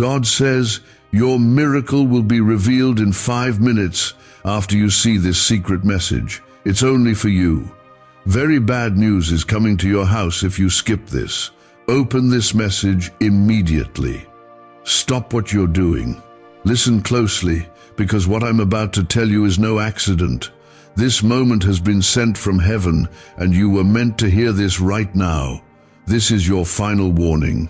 God says your miracle will be revealed in 5 minutes after you see this secret message. It's only for you. Very bad news is coming to your house if you skip this. Open this message immediately. Stop what you're doing. Listen closely, because what I'm about to tell you is no accident. This moment has been sent from heaven, and you were meant to hear this right now. This is your final warning.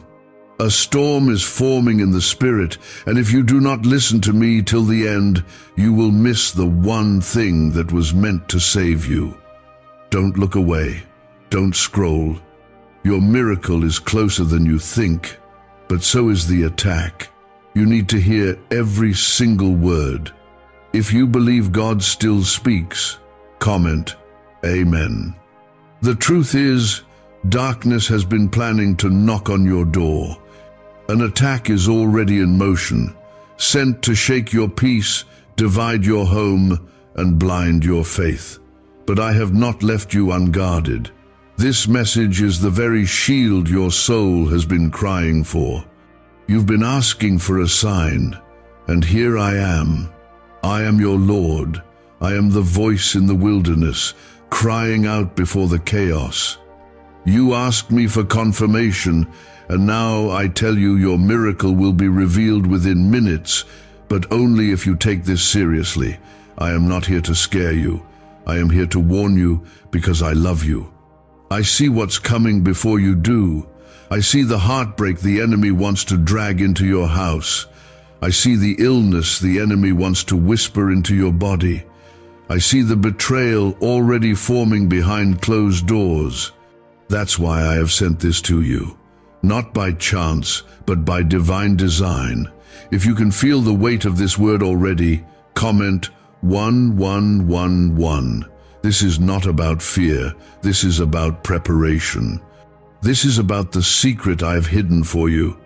A storm is forming in the spirit, and if you do not listen to me till the end, you will miss the one thing that was meant to save you. Don't look away. Don't scroll. Your miracle is closer than you think, but so is the attack. You need to hear every single word. If you believe God still speaks, comment, Amen. The truth is, darkness has been planning to knock on your door. An attack is already in motion, sent to shake your peace, divide your home, and blind your faith. But I have not left you unguarded. This message is the very shield your soul has been crying for. You've been asking for a sign, and here I am. I am your Lord. I am the voice in the wilderness, crying out before the chaos. You asked me for confirmation, and now I tell you your miracle will be revealed within minutes, but only if you take this seriously. I am not here to scare you. I am here to warn you because I love you. I see what's coming before you do. I see the heartbreak the enemy wants to drag into your house. I see the illness the enemy wants to whisper into your body. I see the betrayal already forming behind closed doors. That's why I have sent this to you. Not by chance, but by divine design. If you can feel the weight of this word already, comment 1111. This is not about fear. This is about preparation. This is about the secret I've hidden for you.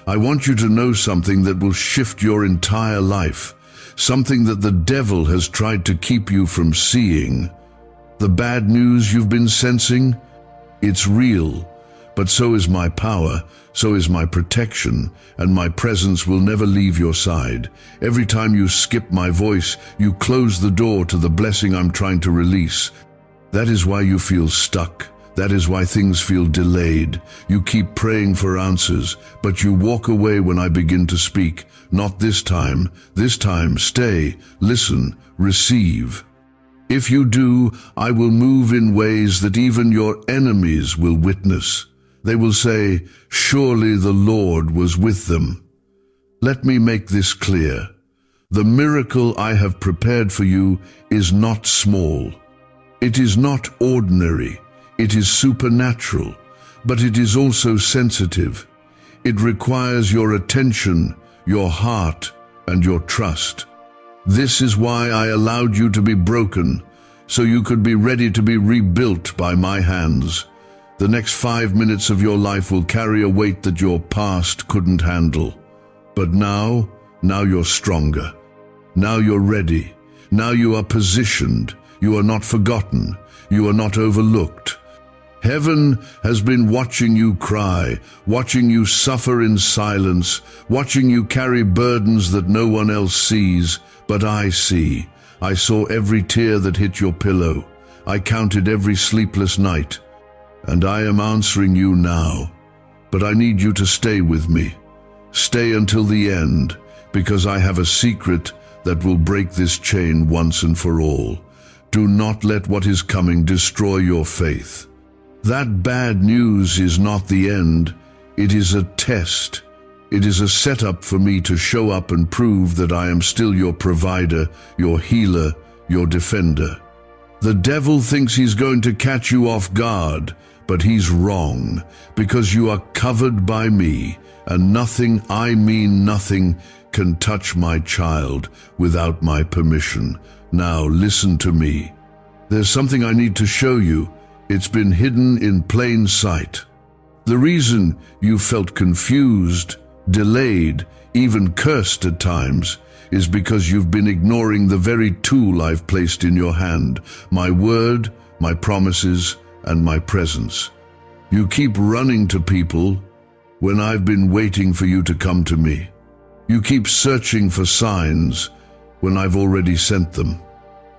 I want you to know something that will shift your entire life, something that the devil has tried to keep you from seeing. The bad news you've been sensing? It's real, but so is my power, so is my protection, and my presence will never leave your side. Every time you skip my voice, you close the door to the blessing I'm trying to release. That is why you feel stuck. That is why things feel delayed. You keep praying for answers, but you walk away when I begin to speak. Not this time. This time, stay, listen, receive. If you do, I will move in ways that even your enemies will witness. They will say, surely the Lord was with them. Let me make this clear. The miracle I have prepared for you is not small. It is not ordinary. It is supernatural, but it is also sensitive. It requires your attention, your heart, and your trust. This is why I allowed you to be broken, so you could be ready to be rebuilt by my hands. The next 5 minutes of your life will carry a weight that your past couldn't handle. But now you're stronger. Now you're ready. Now you are positioned. You are not forgotten. You are not overlooked. Heaven has been watching you cry, watching you suffer in silence, watching you carry burdens that no one else sees, but I see. I saw every tear that hit your pillow. I counted every sleepless night. And I am answering you now. But I need you to stay with me. Stay until the end, because I have a secret that will break this chain once and for all. Do not let what is coming destroy your faith. That bad news is not the end. It is a test. It is a setup for me to show up and prove that I am still your provider, your healer, your defender. The devil thinks he's going to catch you off guard, but he's wrong, because you are covered by me, and nothing, I mean nothing, can touch my child without my permission. Now listen to me. There's something I need to show you. It's been hidden in plain sight. The reason you felt confused, delayed, even cursed at times, is because you've been ignoring the very tool I've placed in your hand, my word, my promises, and my presence. You keep running to people when I've been waiting for you to come to me. You keep searching for signs when I've already sent them.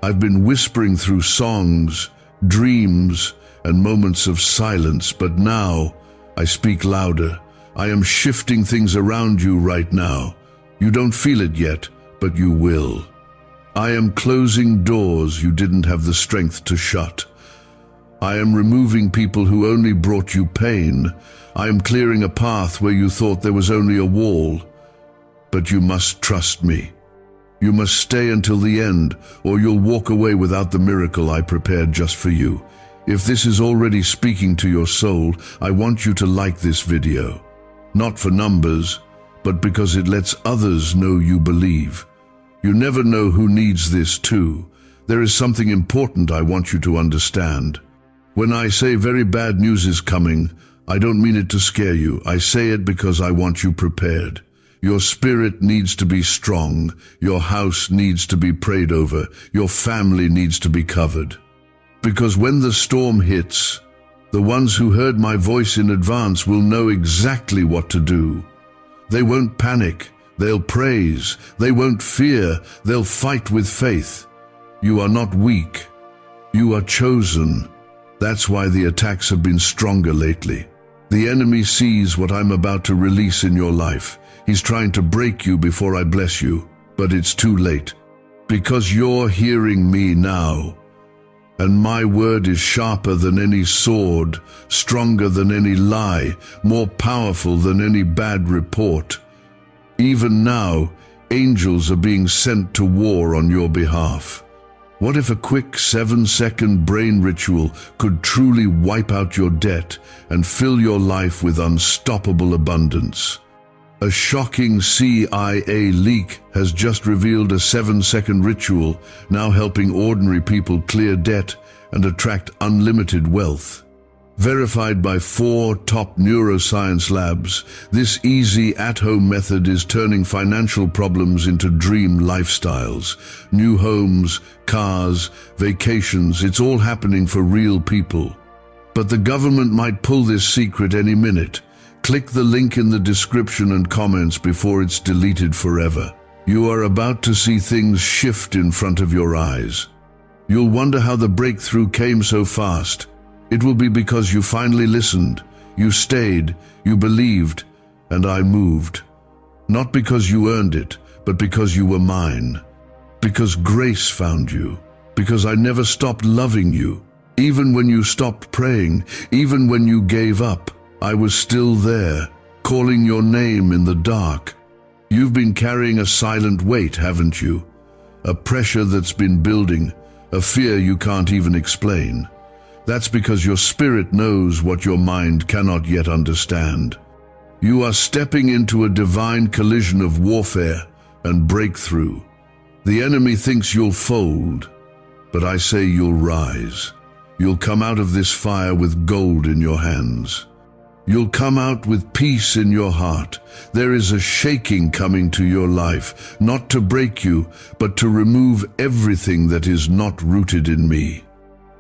I've been whispering through songs, dreams, and moments of silence, but now I speak louder. I am shifting things around you right now. You don't feel it yet, but you will. I am closing doors you didn't have the strength to shut. I am removing people who only brought you pain. I am clearing a path where you thought there was only a wall. But you must trust me. You must stay until the end, or you'll walk away without the miracle I prepared just for you. If this is already speaking to your soul, I want you to like this video. Not for numbers, but because it lets others know you believe. You never know who needs this too. There is something important I want you to understand. When I say very bad news is coming, I don't mean it to scare you. I say it because I want you prepared. Your spirit needs to be strong. Your house needs to be prayed over. Your family needs to be covered. Because when the storm hits, the ones who heard my voice in advance will know exactly what to do. They won't panic. They'll praise. They won't fear. They'll fight with faith. You are not weak. You are chosen. That's why the attacks have been stronger lately. The enemy sees what I'm about to release in your life. He's trying to break you before I bless you, but it's too late. Because you're hearing me now, and my word is sharper than any sword, stronger than any lie, more powerful than any bad report. Even now, angels are being sent to war on your behalf. What if a quick 7-second brain ritual could truly wipe out your debt and fill your life with unstoppable abundance? A shocking CIA leak has just revealed a 7-second ritual now helping ordinary people clear debt and attract unlimited wealth. Verified by 4 top neuroscience labs, this easy at-home method is turning financial problems into dream lifestyles. New homes, cars, vacations, it's all happening for real people. But the government might pull this secret any minute. Click the link in the description and comments before it's deleted forever. You are about to see things shift in front of your eyes. You'll wonder how the breakthrough came so fast. It will be because you finally listened, you stayed, you believed, and I moved. Not because you earned it, but because you were mine. Because grace found you. Because I never stopped loving you. Even when you stopped praying, even when you gave up, I was still there, calling your name in the dark. You've been carrying a silent weight, haven't you? A pressure that's been building, a fear you can't even explain. That's because your spirit knows what your mind cannot yet understand. You are stepping into a divine collision of warfare and breakthrough. The enemy thinks you'll fold, but I say you'll rise. You'll come out of this fire with gold in your hands. You'll come out with peace in your heart. There is a shaking coming to your life, not to break you, but to remove everything that is not rooted in me.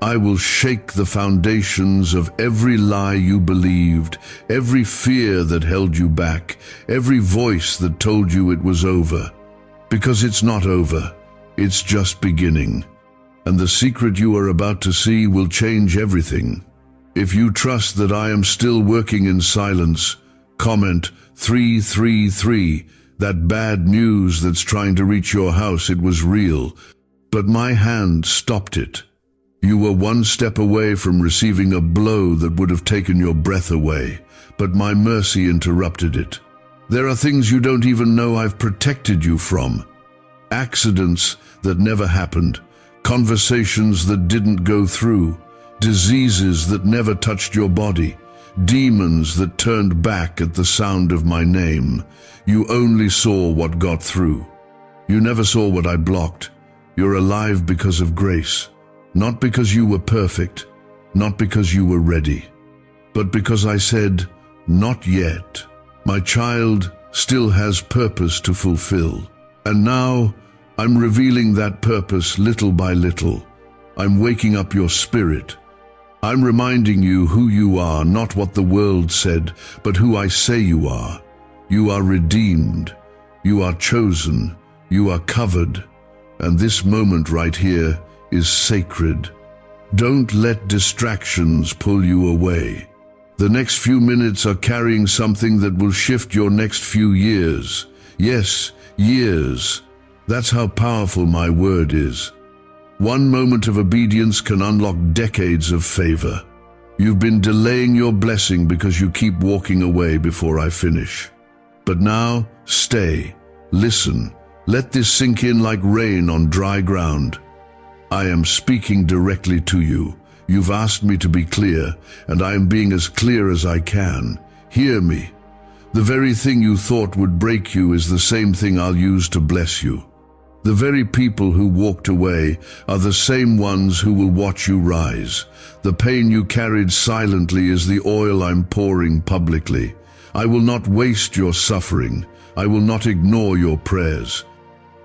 I will shake the foundations of every lie you believed, every fear that held you back, every voice that told you it was over. Because it's not over, it's just beginning. And the secret you are about to see will change everything. If you trust that I am still working in silence, comment 333, that bad news that's trying to reach your house, it was real. But my hand stopped it. You were one step away from receiving a blow that would have taken your breath away, but my mercy interrupted it. There are things you don't even know I've protected you from. Accidents that never happened, conversations that didn't go through, diseases that never touched your body, demons that turned back at the sound of my name. You only saw what got through. You never saw what I blocked. You're alive because of grace. Not because you were perfect, not because you were ready, but because I said, not yet. My child still has purpose to fulfill. And now I'm revealing that purpose little by little. I'm waking up your spirit. I'm reminding you who you are, not what the world said, but who I say you are. You are redeemed. You are chosen. You are covered. And this moment right here is sacred. Don't let distractions pull you away. The next few minutes are carrying something that will shift your next few years. Yes, years. That's how powerful my word is. One moment of obedience can unlock decades of favor. You've been delaying your blessing because you keep walking away before I finish. But now, stay, listen, let this sink in like rain on dry ground. I am speaking directly to you. You've asked me to be clear, and I am being as clear as I can. Hear me. The very thing you thought would break you is the same thing I'll use to bless you. The very people who walked away are the same ones who will watch you rise. The pain you carried silently is the oil I'm pouring publicly. I will not waste your suffering. I will not ignore your prayers.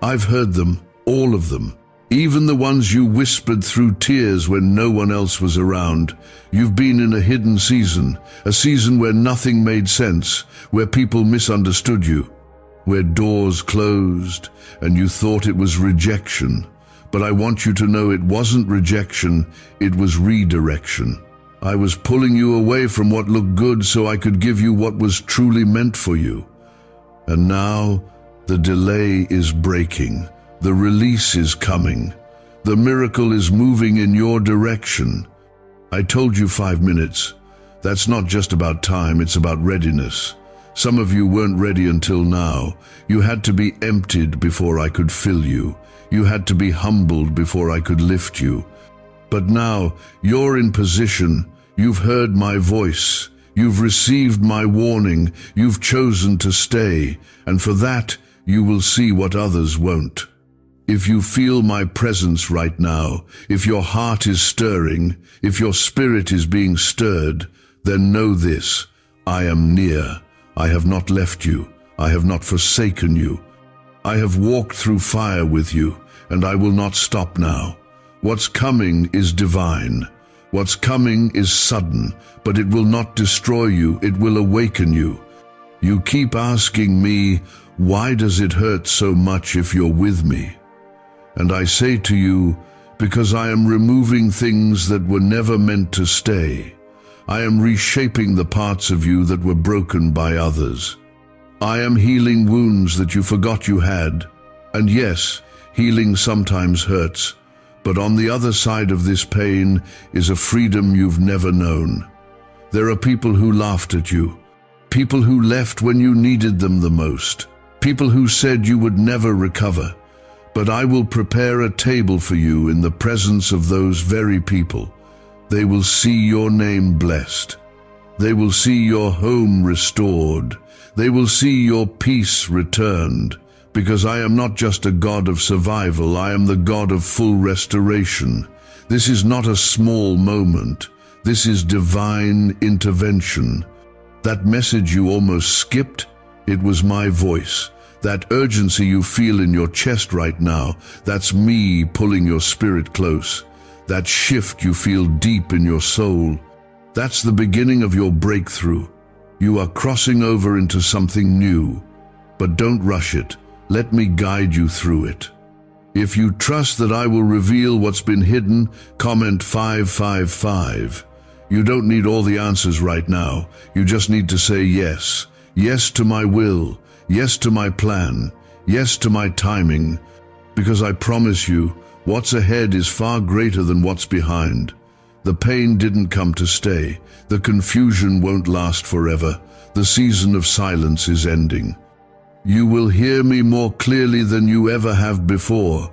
I've heard them, all of them. Even the ones you whispered through tears when no one else was around. You've been in a hidden season, a season where nothing made sense, where people misunderstood you, where doors closed and you thought it was rejection. But I want you to know it wasn't rejection, it was redirection. I was pulling you away from what looked good so I could give you what was truly meant for you. And now, the delay is breaking. The release is coming. The miracle is moving in your direction. I told you 5 minutes. That's not just about time, it's about readiness. Some of you weren't ready until now. You had to be emptied before I could fill you. You had to be humbled before I could lift you. But now, you're in position. You've heard my voice. You've received my warning. You've chosen to stay. And for that, you will see what others won't. If you feel my presence right now, if your heart is stirring, if your spirit is being stirred, then know this: I am near. I have not left you. I have not forsaken you. I have walked through fire with you, and I will not stop now. What's coming is divine. What's coming is sudden, but it will not destroy you. It will awaken you. You keep asking me, why does it hurt so much if you're with me? And I say to you, because I am removing things that were never meant to stay. I am reshaping the parts of you that were broken by others. I am healing wounds that you forgot you had. And yes, healing sometimes hurts, but on the other side of this pain is a freedom you've never known. There are people who laughed at you, people who left when you needed them the most, people who said you would never recover. But I will prepare a table for you in the presence of those very people. They will see your name blessed. They will see your home restored. They will see your peace returned. Because I am not just a God of survival, I am the God of full restoration. This is not a small moment. This is divine intervention. That message you almost skipped, it was my voice. That urgency you feel in your chest right now, that's me pulling your spirit close. That shift you feel deep in your soul, that's the beginning of your breakthrough. You are crossing over into something new. But don't rush it. Let me guide you through it. If you trust that I will reveal what's been hidden, comment 555. You don't need all the answers right now. You just need to say yes. Yes to my will. Yes to my plan. Yes to my timing. Because I promise you, what's ahead is far greater than what's behind. The pain didn't come to stay. The confusion won't last forever. The season of silence is ending. You will hear me more clearly than you ever have before.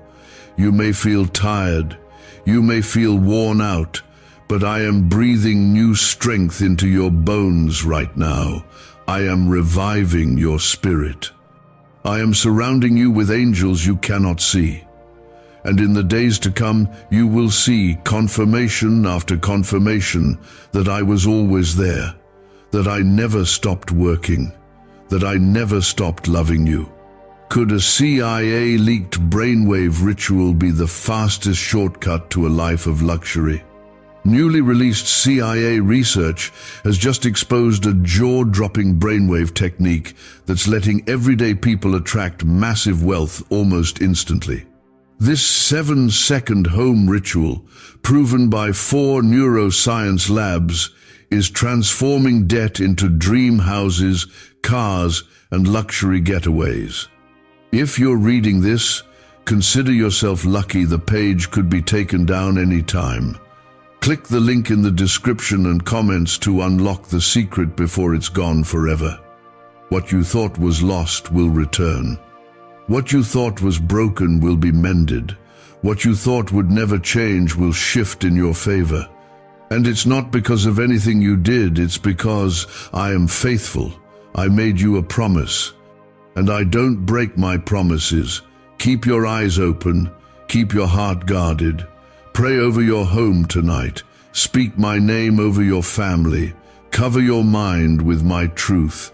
You may feel tired. You may feel worn out. But I am breathing new strength into your bones right now. I am reviving your spirit. I am surrounding you with angels you cannot see. And in the days to come, you will see confirmation after confirmation that I was always there, that I never stopped working, that I never stopped loving you. Could a CIA-leaked brainwave ritual be the fastest shortcut to a life of luxury? Newly released CIA research has just exposed a jaw-dropping brainwave technique that's letting everyday people attract massive wealth almost instantly. This 7-second home ritual, proven by 4 neuroscience labs, is transforming debt into dream houses, cars, and luxury getaways. If you're reading this, consider yourself lucky. The page could be taken down any time. Click the link in the description and comments to unlock the secret before it's gone forever. What you thought was lost will return. What you thought was broken will be mended. What you thought would never change will shift in your favor. And it's not because of anything you did, it's because I am faithful. I made you a promise, and I don't break my promises. Keep your eyes open, keep your heart guarded. Pray over your home tonight. Speak my name over your family. Cover your mind with my truth.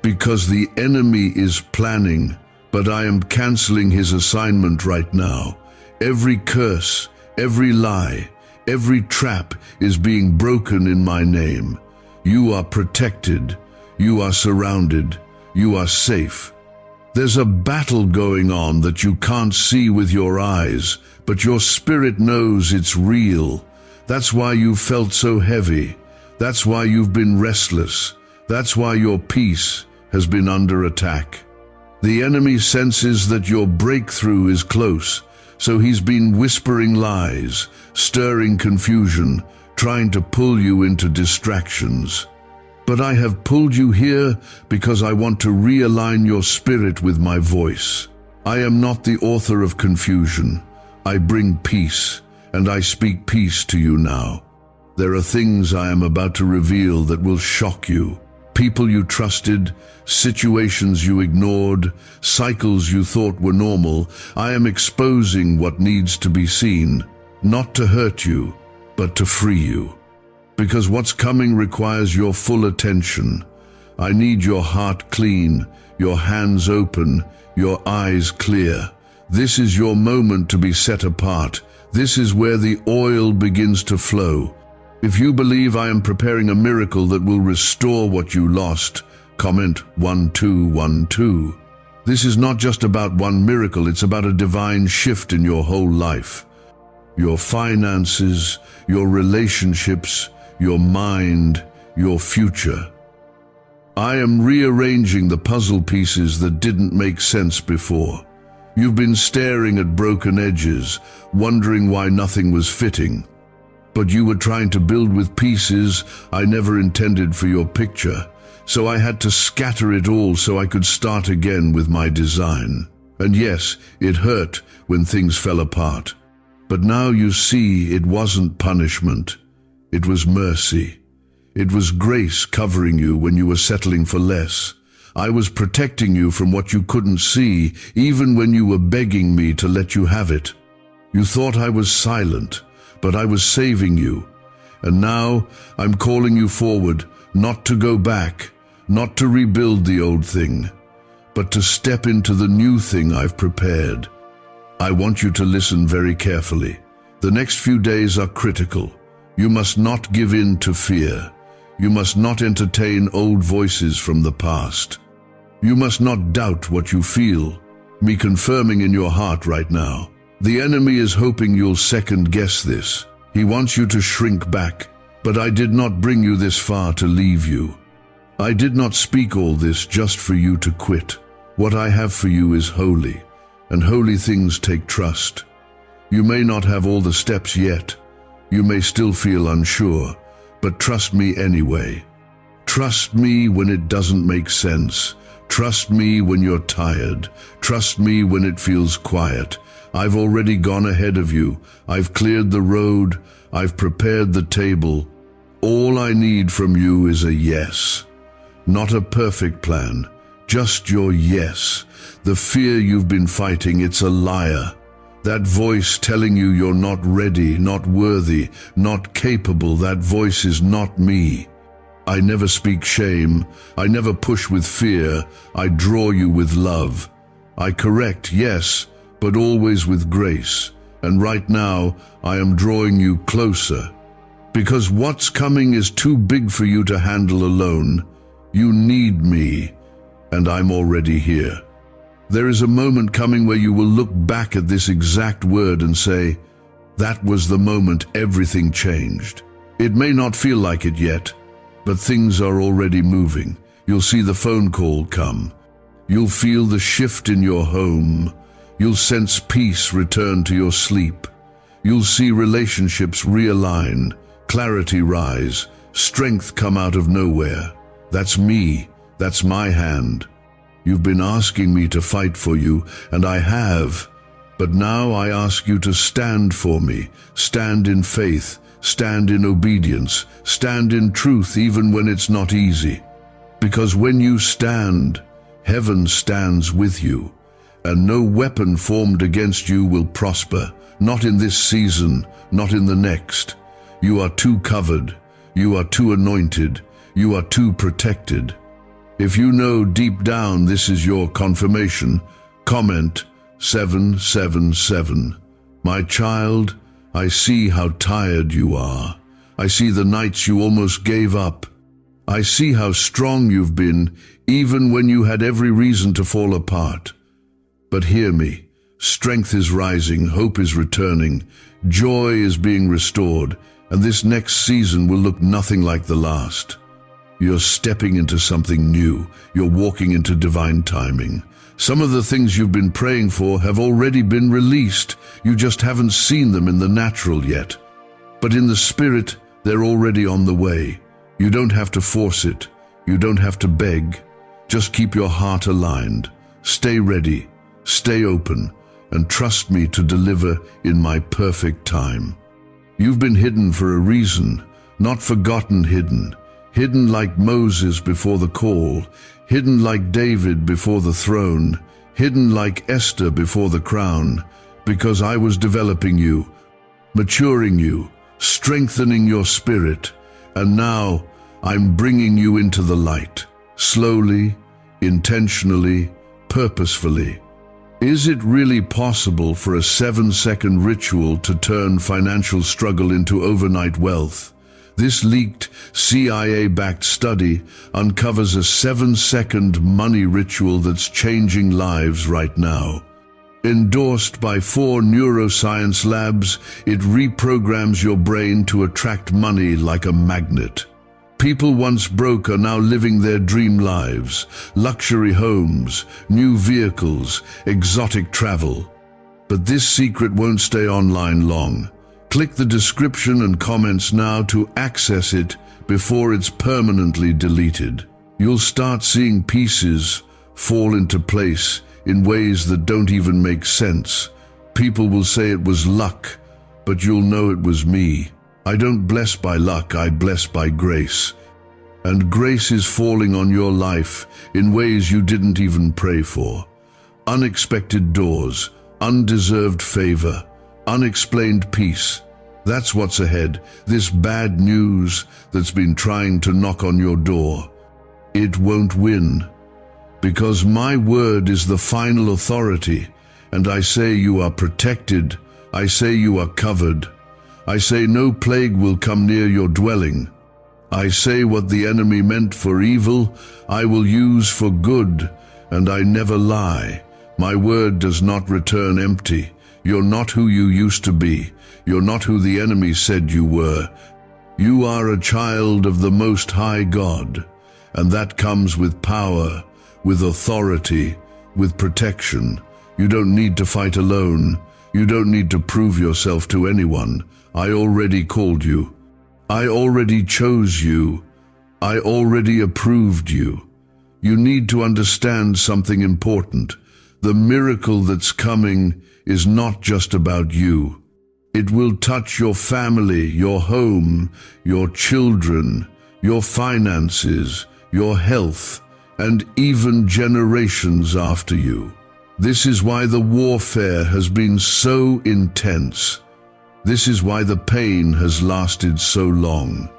Because the enemy is planning, but I am canceling his assignment right now. Every curse, every lie, every trap is being broken in my name. You are protected. You are surrounded. You are safe. There's a battle going on that you can't see with your eyes, but your spirit knows it's real. That's why you've felt so heavy. That's why you've been restless. That's why your peace has been under attack. The enemy senses that your breakthrough is close, so he's been whispering lies, stirring confusion, trying to pull you into distractions. But I have pulled you here because I want to realign your spirit with my voice. I am not the author of confusion. I bring peace, and I speak peace to you now. There are things I am about to reveal that will shock you. People you trusted, situations you ignored, cycles you thought were normal. I am exposing what needs to be seen, not to hurt you, but to free you. Because what's coming requires your full attention. I need your heart clean, your hands open, your eyes clear. This is your moment to be set apart. This is where the oil begins to flow. If you believe I am preparing a miracle that will restore what you lost, comment 1212. This is not just about one miracle, it's about a divine shift in your whole life. Your finances, your relationships, your mind, your future. I am rearranging the puzzle pieces that didn't make sense before. You've been staring at broken edges, wondering why nothing was fitting. But you were trying to build with pieces I never intended for your picture, so I had to scatter it all so I could start again with my design. And yes, it hurt when things fell apart. But now you see it wasn't punishment. It was mercy. It was grace covering you when you were settling for less. I was protecting you from what you couldn't see, even when you were begging me to let you have it. You thought I was silent, but I was saving you. And now I'm calling you forward, not to go back, not to rebuild the old thing, but to step into the new thing I've prepared. I want you to listen very carefully. The next few days are critical. You must not give in to fear. You must not entertain old voices from the past. You must not doubt what you feel, me confirming in your heart right now. The enemy is hoping you'll second-guess this. He wants you to shrink back, but I did not bring you this far to leave you. I did not speak all this just for you to quit. What I have for you is holy, and holy things take trust. You may not have all the steps yet. You may still feel unsure, but trust me anyway. Trust me when it doesn't make sense. Trust me when you're tired. Trust me when it feels quiet. I've already gone ahead of you. I've cleared the road. I've prepared the table. All I need from you is a yes. Not a perfect plan, just your yes. The fear you've been fighting, it's a liar. That voice telling you you're not ready, not worthy, not capable, that voice is not me. I never speak shame. I never push with fear. I draw you with love. I correct, yes, but always with grace. And right now, I am drawing you closer. Because what's coming is too big for you to handle alone. You need me, and I'm already here. There is a moment coming where you will look back at this exact word and say, that was the moment everything changed. It may not feel like it yet, but things are already moving. You'll see the phone call come. You'll feel the shift in your home. You'll sense peace return to your sleep. You'll see relationships realign, clarity rise, strength come out of nowhere. That's me. That's my hand. You've been asking me to fight for you, and I have. But now I ask you to stand for me. Stand in faith. Stand in obedience. Stand in truth even when it's not easy. Because when you stand, heaven stands with you, and no weapon formed against you will prosper. Not in this season, not in the next. You are too covered. You are too anointed. You are too protected. If you know deep down this is your confirmation, comment 777. My child, I see how tired you are. I see the nights you almost gave up. I see how strong you've been, even when you had every reason to fall apart. But hear me. Strength is rising, hope is returning, joy is being restored, and this next season will look nothing like the last. You're stepping into something new. You're walking into divine timing. Some of the things you've been praying for have already been released. You just haven't seen them in the natural yet. But in the spirit, they're already on the way. You don't have to force it. You don't have to beg. Just keep your heart aligned. Stay ready. Stay open. And trust me to deliver in my perfect time. You've been hidden for a reason, not forgotten hidden. Hidden like Moses before the call, hidden like David before the throne, hidden like Esther before the crown, because I was developing you, maturing you, strengthening your spirit, and now I'm bringing you into the light, slowly, intentionally, purposefully. Is it really possible for a 7-second ritual to turn financial struggle into overnight wealth? This leaked CIA-backed study uncovers a 7-second money ritual that's changing lives right now. Endorsed by 4 neuroscience labs, it reprograms your brain to attract money like a magnet. People once broke are now living their dream lives, luxury homes, new vehicles, exotic travel. But this secret won't stay online long. Click the description and comments now to access it before it's permanently deleted. You'll start seeing pieces fall into place in ways that don't even make sense. People will say it was luck, but you'll know it was me. I don't bless by luck, I bless by grace. And grace is falling on your life in ways you didn't even pray for. Unexpected doors, undeserved favor, unexplained peace. That's what's ahead, this bad news that's been trying to knock on your door. It won't win, because my word is the final authority, and I say you are protected, I say you are covered. I say no plague will come near your dwelling. I say what the enemy meant for evil, I will use for good, and I never lie. My word does not return empty. You're not who you used to be. You're not who the enemy said you were. You are a child of the Most High God, and that comes with power, with authority, with protection. You don't need to fight alone. You don't need to prove yourself to anyone. I already called you. I already chose you. I already approved you. You need to understand something important. The miracle that's coming is not just about you. It will touch your family, your home, your children, your finances, your health, and even generations after you. This is why the warfare has been so intense. This is why the pain has lasted so long.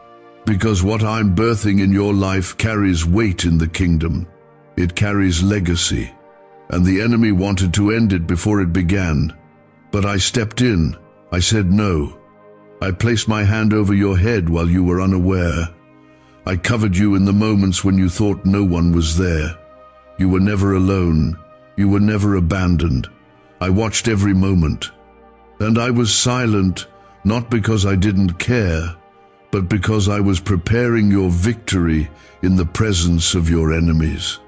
Because what I'm birthing in your life carries weight in the kingdom. It carries legacy. And the enemy wanted to end it before it began. But I stepped in. I said no. I placed my hand over your head while you were unaware. I covered you in the moments when you thought no one was there. You were never alone. You were never abandoned. I watched every moment. And I was silent, not because I didn't care, but because I was preparing your victory in the presence of your enemies.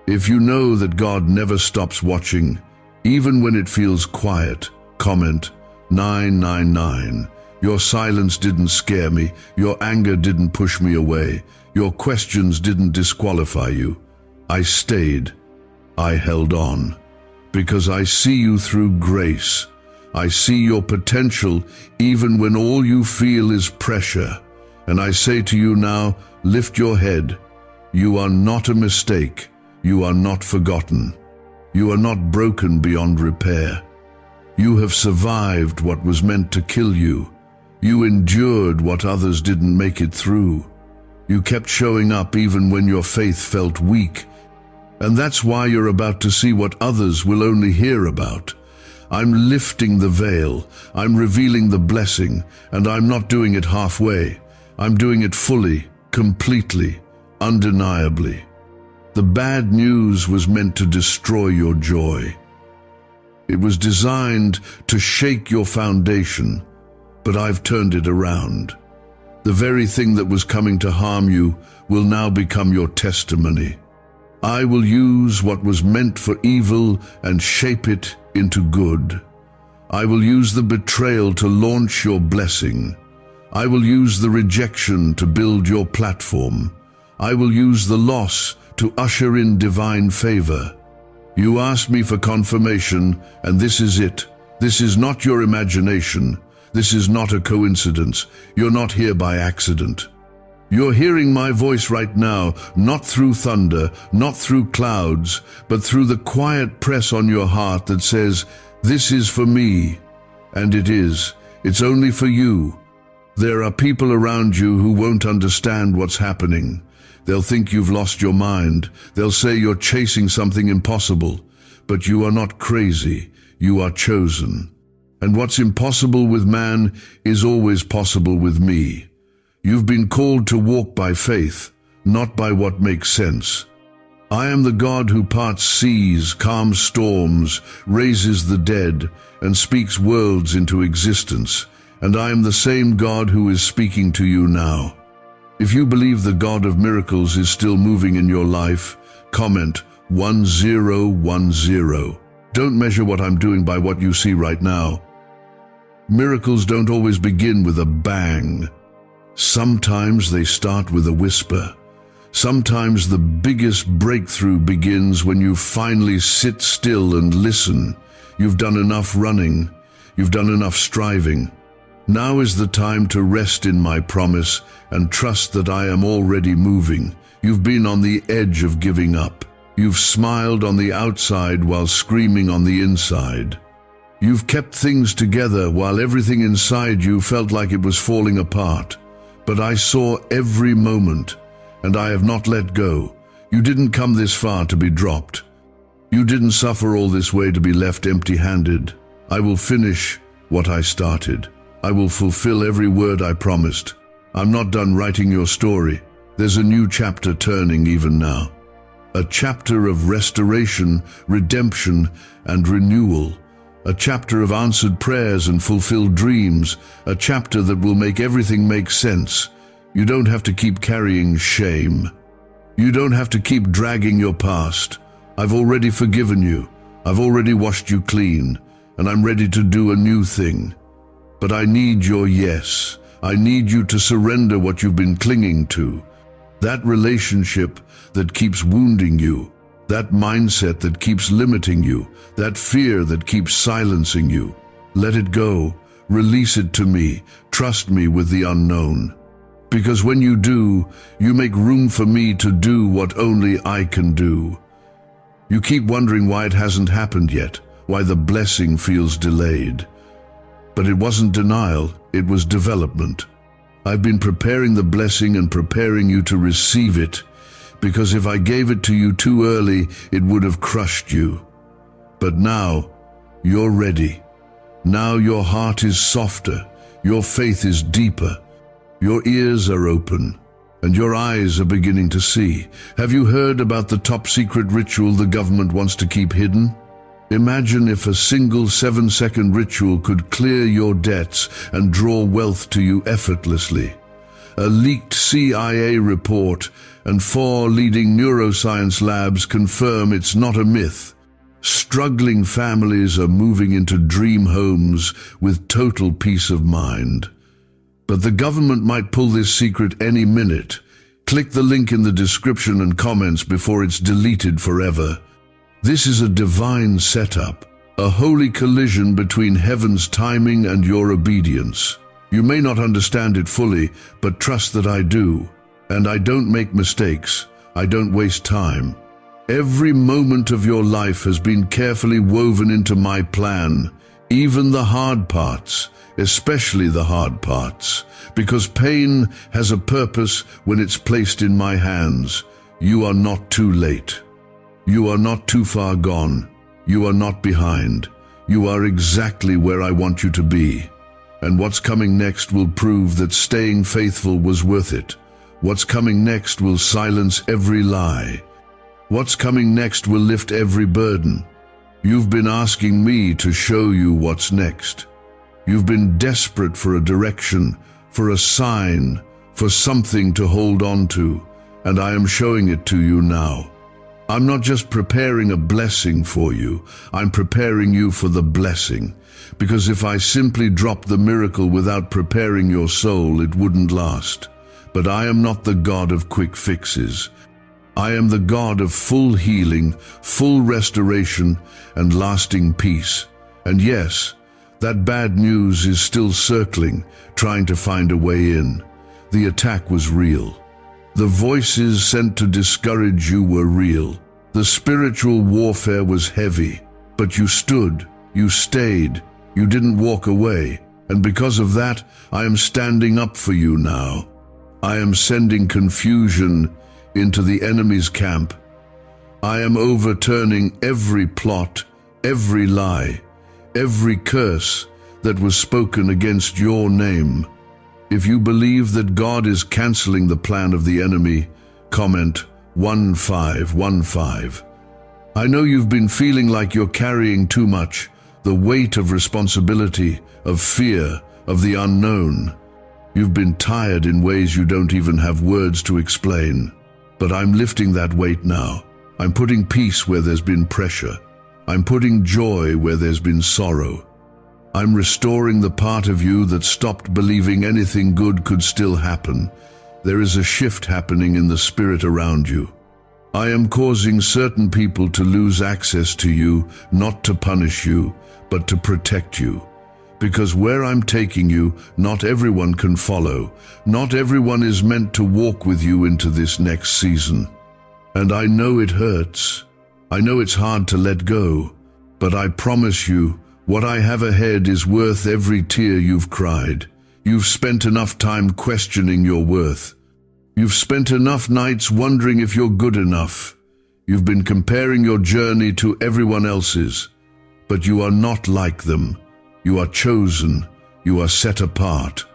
If you know that God never stops watching, even when it feels quiet, comment 999. Your silence didn't scare me. Your anger didn't push me away. Your questions didn't disqualify you. I stayed. I held on. Because I see you through grace. I see your potential even when all you feel is pressure. And I say to you now, lift your head. You are not a mistake. You are not forgotten. You are not broken beyond repair. You have survived what was meant to kill you. You endured what others didn't make it through. You kept showing up even when your faith felt weak. And that's why you're about to see what others will only hear about. I'm lifting the veil. I'm revealing the blessing. And I'm not doing it halfway. I'm doing it fully, completely, undeniably. The bad news was meant to destroy your joy. It was designed to shake your foundation, but I've turned it around. The very thing that was coming to harm you will now become your testimony. I will use what was meant for evil and shape it into good. I will use the betrayal to launch your blessing. I will use the rejection to build your platform. I will use the loss to usher in divine favor. You asked me for confirmation, and this is it. This is not your imagination. This is not a coincidence. You're not here by accident. You're hearing my voice right now, not through thunder, not through clouds, but through the quiet press on your heart that says, this is for me. And it is. It's only for you. There are people around you who won't understand what's happening. They'll think you've lost your mind. They'll say you're chasing something impossible. But you are not crazy. You are chosen. And what's impossible with man is always possible with me. You've been called to walk by faith, not by what makes sense. I am the God who parts seas, calms storms, raises the dead, and speaks worlds into existence. And I am the same God who is speaking to you now. If you believe the God of miracles is still moving in your life, comment 1010. Don't measure what I'm doing by what you see right now. Miracles don't always begin with a bang. Sometimes they start with a whisper. Sometimes the biggest breakthrough begins when you finally sit still and listen. You've done enough running. You've done enough striving. Now is the time to rest in my promise and trust that I am already moving. You've been on the edge of giving up. You've smiled on the outside while screaming on the inside. You've kept things together while everything inside you felt like it was falling apart. But I saw every moment, and I have not let go. You didn't come this far to be dropped. You didn't suffer all this way to be left empty-handed. I will finish what I started. I will fulfill every word I promised. I'm not done writing your story. There's a new chapter turning even now. A chapter of restoration, redemption, and renewal. A chapter of answered prayers and fulfilled dreams. A chapter that will make everything make sense. You don't have to keep carrying shame. You don't have to keep dragging your past. I've already forgiven you. I've already washed you clean. And I'm ready to do a new thing. But I need your yes. I need you to surrender what you've been clinging to. That relationship that keeps wounding you. That mindset that keeps limiting you. That fear that keeps silencing you. Let it go. Release it to me. Trust me with the unknown. Because when you do, you make room for me to do what only I can do. You keep wondering why it hasn't happened yet, why the blessing feels delayed. But it wasn't denial, it was development. I've been preparing the blessing and preparing you to receive it, because if I gave it to you too early, it would have crushed you. But now, you're ready. Now your heart is softer, Your faith is deeper. Your ears are open, and your eyes are beginning to see. Have you heard about the top-secret ritual the government wants to keep hidden? Imagine if a single 7-second ritual could clear your debts and draw wealth to you effortlessly. A leaked CIA report and 4 leading neuroscience labs confirm it's not a myth. Struggling families are moving into dream homes with total peace of mind. But the government might pull this secret any minute. Click the link in the description and comments before it's deleted forever. This is a divine setup, a holy collision between heaven's timing and your obedience. You may not understand it fully, but trust that I do. And I don't make mistakes. I don't waste time. Every moment of your life has been carefully woven into my plan, even the hard parts, especially the hard parts, because pain has a purpose when it's placed in my hands. You are not too late. You are not too far gone. You are not behind. You are exactly where I want you to be. And what's coming next will prove that staying faithful was worth it. What's coming next will silence every lie. What's coming next will lift every burden. You've been asking me to show you what's next. You've been desperate for a direction, for a sign, for something to hold on to, and I am showing it to you now. I'm not just preparing a blessing for you, I'm preparing you for the blessing. Because if I simply dropped the miracle without preparing your soul, it wouldn't last. But I am not the God of quick fixes. I am the God of full healing, full restoration, and lasting peace. And yes, that bad news is still circling, trying to find a way in. The attack was real. The voices sent to discourage you were real. The spiritual warfare was heavy, but you stood, you stayed, you didn't walk away, and because of that, I am standing up for you now. I am sending confusion into the enemy's camp. I am overturning every plot, every lie, every curse that was spoken against your name. If you believe that God is canceling the plan of the enemy, comment 1515. I know you've been feeling like you're carrying too much, the weight of responsibility, of fear, of the unknown. You've been tired in ways you don't even have words to explain. But I'm lifting that weight now. I'm putting peace where there's been pressure. I'm putting joy where there's been sorrow. I'm restoring the part of you that stopped believing anything good could still happen. There is a shift happening in the spirit around you. I am causing certain people to lose access to you, not to punish you, but to protect you. Because where I'm taking you, not everyone can follow. Not everyone is meant to walk with you into this next season. And I know it hurts. I know it's hard to let go. But I promise you, what I have ahead is worth every tear you've cried. You've spent enough time questioning your worth. You've spent enough nights wondering if you're good enough. You've been comparing your journey to everyone else's. But you are not like them. You are chosen. You are set apart.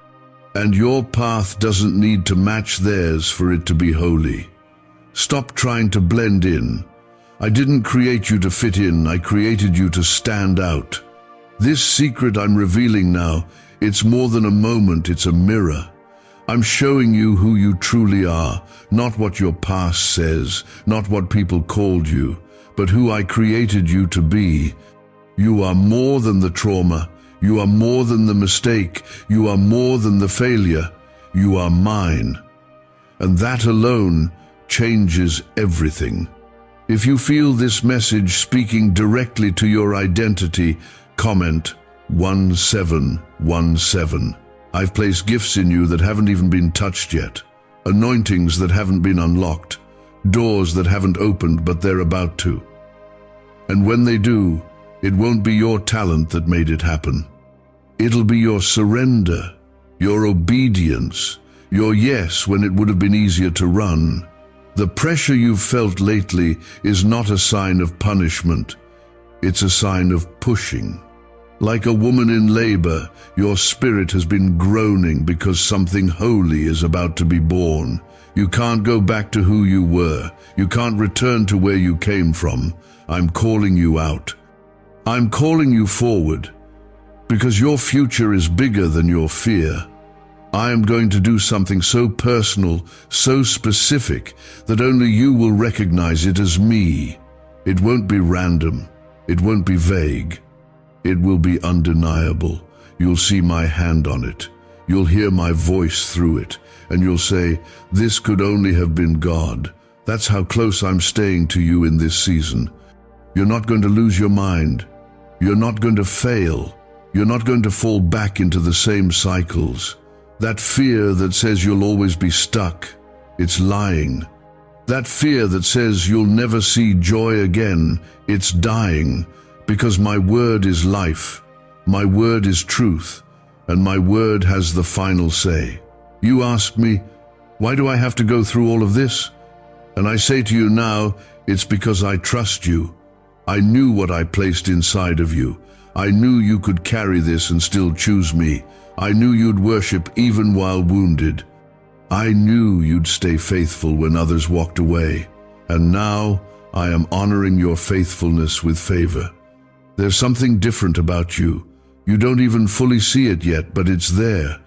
And your path doesn't need to match theirs for it to be holy. Stop trying to blend in. I didn't create you to fit in. I created you to stand out. This secret I'm revealing now, it's more than a moment, it's a mirror. I'm showing you who you truly are, not what your past says, not what people called you, but who I created you to be. You are more than the trauma. You are more than the mistake. You are more than the failure. You are mine. And that alone changes everything. If you feel this message speaking directly to your identity, comment 1717. I've placed gifts in you that haven't even been touched yet, anointings that haven't been unlocked, doors that haven't opened but they're about to. And when they do, it won't be your talent that made it happen. It'll be your surrender, your obedience, your yes when it would have been easier to run. The pressure you've felt lately is not a sign of punishment. It's a sign of pushing. Like a woman in labor, your spirit has been groaning because something holy is about to be born. You can't go back to who you were. You can't return to where you came from. I'm calling you out. I'm calling you forward, because your future is bigger than your fear. I am going to do something so personal, so specific, that only you will recognize it as me. It won't be random. It won't be vague. It will be undeniable. You'll see my hand on it. You'll hear my voice through it, and you'll say, "This could only have been God." That's how close I'm staying to you in this season. You're not going to lose your mind. You're not going to fail. You're not going to fall back into the same cycles. That fear that says you'll always be stuck, it's lying. That fear that says you'll never see joy again, it's dying, because my word is life, my word is truth, and my word has the final say. You ask me, why do I have to go through all of this? And I say to you now, it's because I trust you. I knew what I placed inside of you. I knew you could carry this and still choose me. I knew you'd worship even while wounded. I knew you'd stay faithful when others walked away. And now I am honoring your faithfulness with favor. There's something different about you. You don't even fully see it yet, but it's there.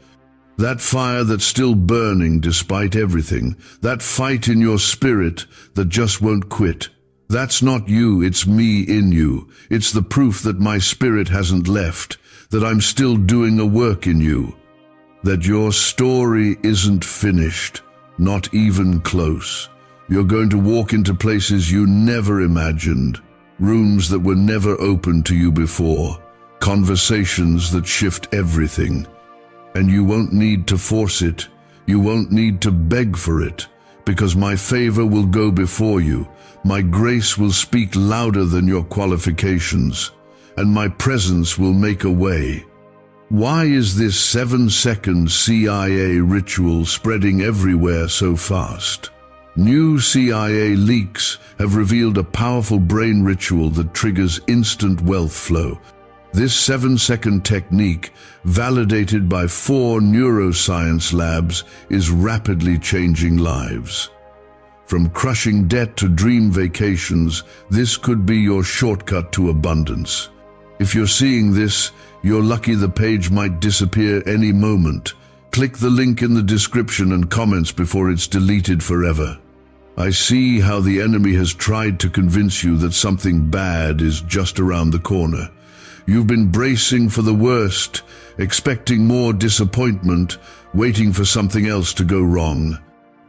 That fire that's still burning despite everything. That fight in your spirit that just won't quit. That's not you, it's me in you. It's the proof that my spirit hasn't left, that I'm still doing a work in you. That your story isn't finished, not even close. You're going to walk into places you never imagined. Rooms that were never open to you before, conversations that shift everything. And you won't need to force it, you won't need to beg for it, because my favor will go before you, my grace will speak louder than your qualifications, and my presence will make a way. Why is this 7-second CIA ritual spreading everywhere so fast? New CIA leaks have revealed a powerful brain ritual that triggers instant wealth flow. This 7-second technique, validated by 4 neuroscience labs, is rapidly changing lives. From crushing debt to dream vacations, this could be your shortcut to abundance. If you're seeing this, you're lucky the page might disappear any moment. Click the link in the description and comments before it's deleted forever. I see how the enemy has tried to convince you that something bad is just around the corner. You've been bracing for the worst, expecting more disappointment, waiting for something else to go wrong.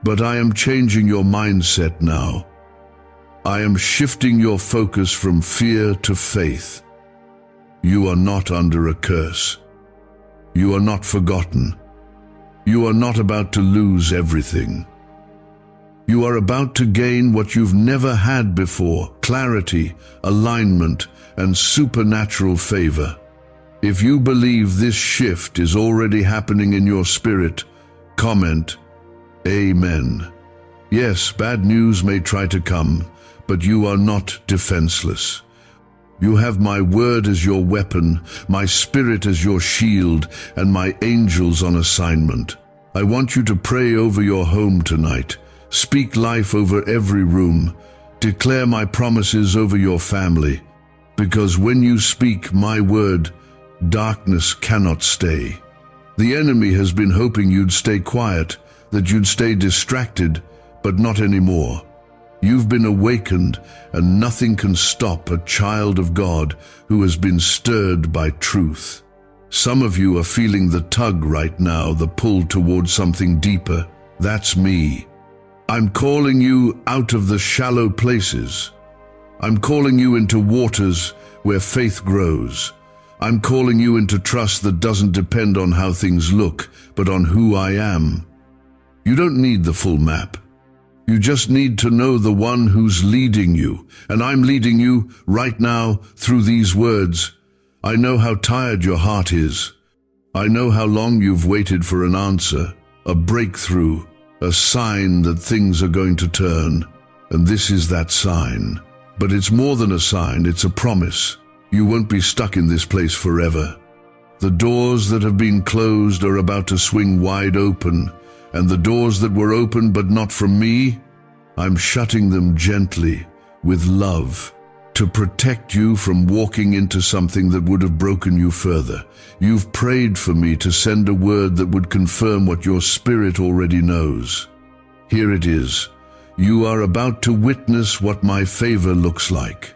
But I am changing your mindset now. I am shifting your focus from fear to faith. You are not under a curse. You are not forgotten. You are not about to lose everything. You are about to gain what you've never had before: clarity, alignment, and supernatural favor. If you believe this shift is already happening in your spirit, comment, Amen. Yes, bad news may try to come, but you are not defenseless. You have my word as your weapon, my spirit as your shield, and my angels on assignment. I want you to pray over your home tonight. Speak life over every room. Declare my promises over your family. Because when you speak my word, darkness cannot stay. The enemy has been hoping you'd stay quiet, that you'd stay distracted, but not anymore. You've been awakened, and nothing can stop a child of God who has been stirred by truth. Some of you are feeling the tug right now, the pull towards something deeper. That's me. I'm calling you out of the shallow places. I'm calling you into waters where faith grows. I'm calling you into trust that doesn't depend on how things look, but on who I am. You don't need the full map. You just need to know the one who's leading you, and I'm leading you right now through these words. I know how tired your heart is. I know how long you've waited for an answer, a breakthrough, a sign that things are going to turn. And this is that sign. But it's more than a sign, it's a promise. You won't be stuck in this place forever. The doors that have been closed are about to swing wide open, and the doors that were open but not from me, I'm shutting them gently, with love, to protect you from walking into something that would have broken you further. You've prayed for me to send a word that would confirm what your spirit already knows. Here it is. You are about to witness what my favor looks like.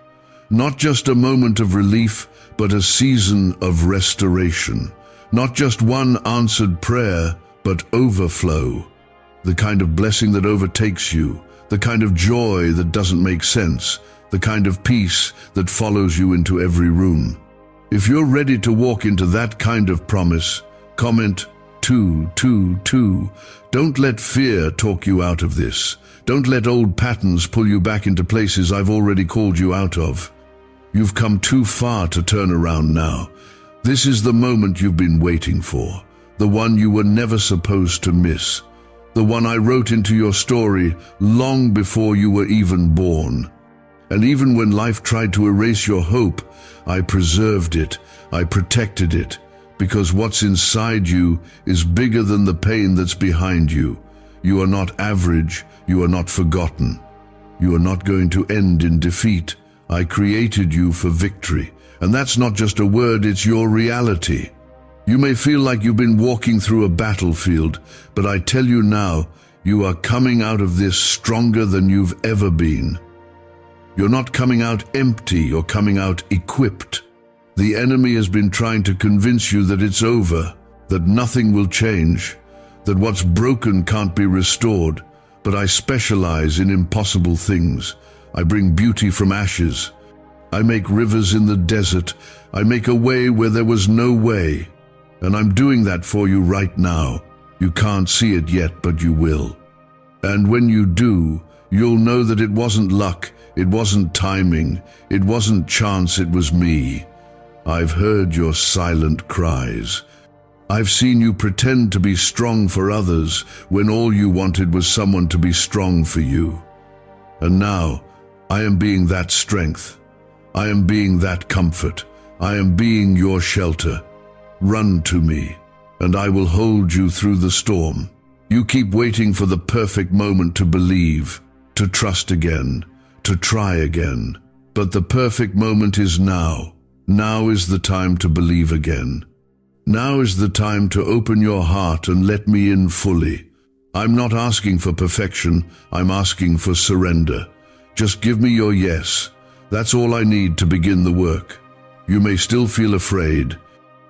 Not just a moment of relief, but a season of restoration. Not just one answered prayer, but overflow. The kind of blessing that overtakes you, the kind of joy that doesn't make sense, the kind of peace that follows you into every room. If you're ready to walk into that kind of promise, comment 222. Don't let fear talk you out of this. Don't let old patterns pull you back into places I've already called you out of. You've come too far to turn around now. This is the moment you've been waiting for, the one you were never supposed to miss, the one I wrote into your story long before you were even born. And even when life tried to erase your hope, I preserved it, I protected it, because what's inside you is bigger than the pain that's behind you. You are not average, you are not forgotten. You are not going to end in defeat. I created you for victory, and that's not just a word, it's your reality. You may feel like you've been walking through a battlefield, but I tell you now, you are coming out of this stronger than you've ever been. You're not coming out empty, you're coming out equipped. The enemy has been trying to convince you that it's over, that nothing will change, that what's broken can't be restored. But I specialize in impossible things. I bring beauty from ashes. I make rivers in the desert. I make a way where there was no way. And I'm doing that for you right now. You can't see it yet, but you will. And when you do, you'll know that it wasn't luck, it wasn't timing, it wasn't chance, it was me. I've heard your silent cries. I've seen you pretend to be strong for others when all you wanted was someone to be strong for you. And now, I am being that strength. I am being that comfort. I am being your shelter. Run to me, and I will hold you through the storm. You keep waiting for the perfect moment to believe, to trust again, to try again. But the perfect moment is now. Now is the time to believe again. Now is the time to open your heart and let me in fully. I'm not asking for perfection, I'm asking for surrender. Just give me your yes. That's all I need to begin the work. You may still feel afraid.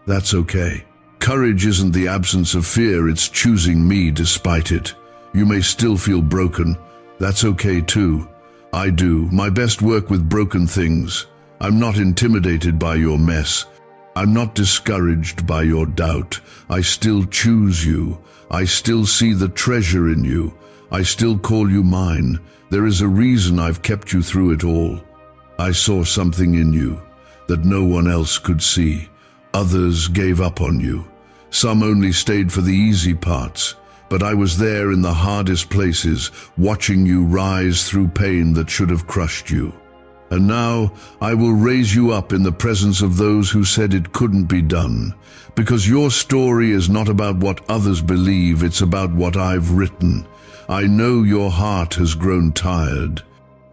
That's okay. Courage isn't the absence of fear, it's choosing me despite it. You may still feel broken. That's okay too. I do my best work with broken things. I'm not intimidated by your mess. I'm not discouraged by your doubt. I still choose you. I still see the treasure in you. I still call you mine. There is a reason I've kept you through it all. I saw something in you that no one else could see. Others gave up on you. Some only stayed for the easy parts. But I was there in the hardest places, watching you rise through pain that should have crushed you. And now I will raise you up in the presence of those who said it couldn't be done. Because your story is not about what others believe, it's about what I've written. I know your heart has grown tired.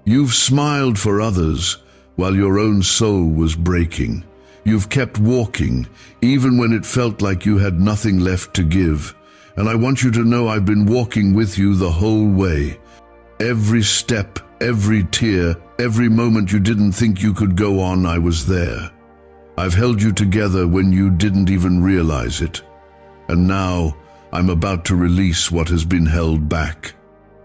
You've smiled for others while your own soul was breaking. You've kept walking, even when it felt like you had nothing left to give. And I want you to know I've been walking with you the whole way. Every step, every tear, every moment you didn't think you could go on, I was there. I've held you together when you didn't even realize it. And now, I'm about to release what has been held back.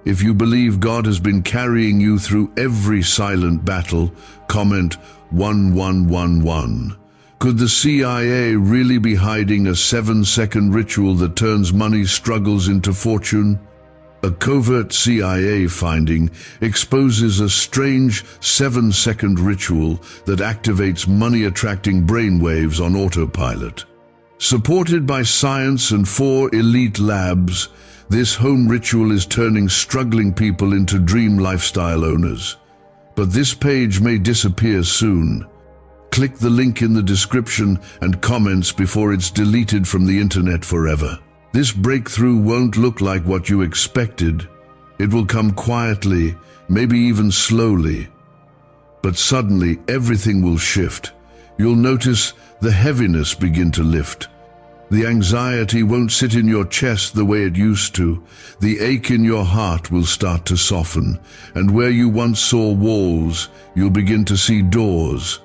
If you believe God has been carrying you through every silent battle, comment 1111. Could the CIA really be hiding a 7-second ritual that turns money struggles into fortune? A covert CIA finding exposes a strange 7-second ritual that activates money-attracting brainwaves on autopilot. Supported by science and 4 elite labs, this home ritual is turning struggling people into dream lifestyle owners. But this page may disappear soon. Click the link in the description and comments before it's deleted from the internet forever. This breakthrough won't look like what you expected. It will come quietly, maybe even slowly. But suddenly everything will shift. You'll notice the heaviness begin to lift. The anxiety won't sit in your chest the way it used to. The ache in your heart will start to soften. And where you once saw walls, you'll begin to see doors.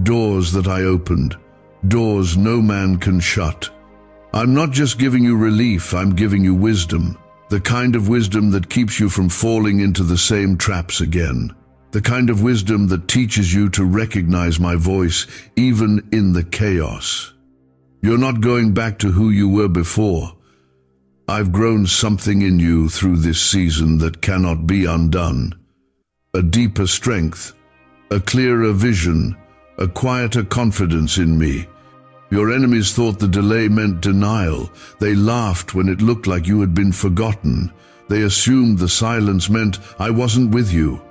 Doors that I opened. Doors no man can shut. I'm not just giving you relief, I'm giving you wisdom. The kind of wisdom that keeps you from falling into the same traps again. The kind of wisdom that teaches you to recognize my voice even in the chaos. You're not going back to who you were before. I've grown something in you through this season that cannot be undone. A deeper strength, a clearer vision, a quieter confidence in me. Your enemies thought the delay meant denial. They laughed when it looked like you had been forgotten. They assumed the silence meant I wasn't with you.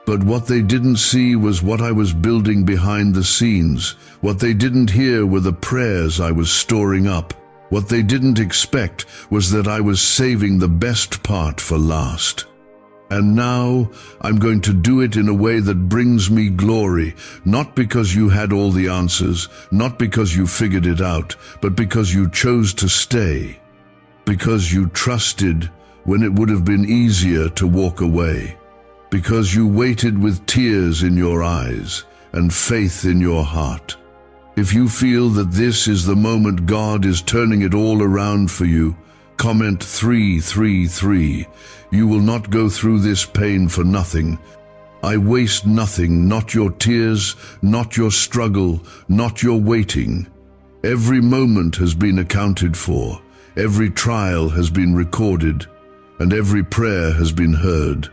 But what they didn't see was what I was building behind the scenes. What they didn't hear were the prayers I was storing up. What they didn't expect was that I was saving the best part for last. And now I'm going to do it in a way that brings me glory, not because you had all the answers, not because you figured it out, but because you chose to stay. Because you trusted when it would have been easier to walk away. Because you waited with tears in your eyes and faith in your heart. If you feel that this is the moment God is turning it all around for you, comment 333. You will not go through this pain for nothing. I waste nothing, not your tears, not your struggle, not your waiting. Every moment has been accounted for, every trial has been recorded, and every prayer has been heard.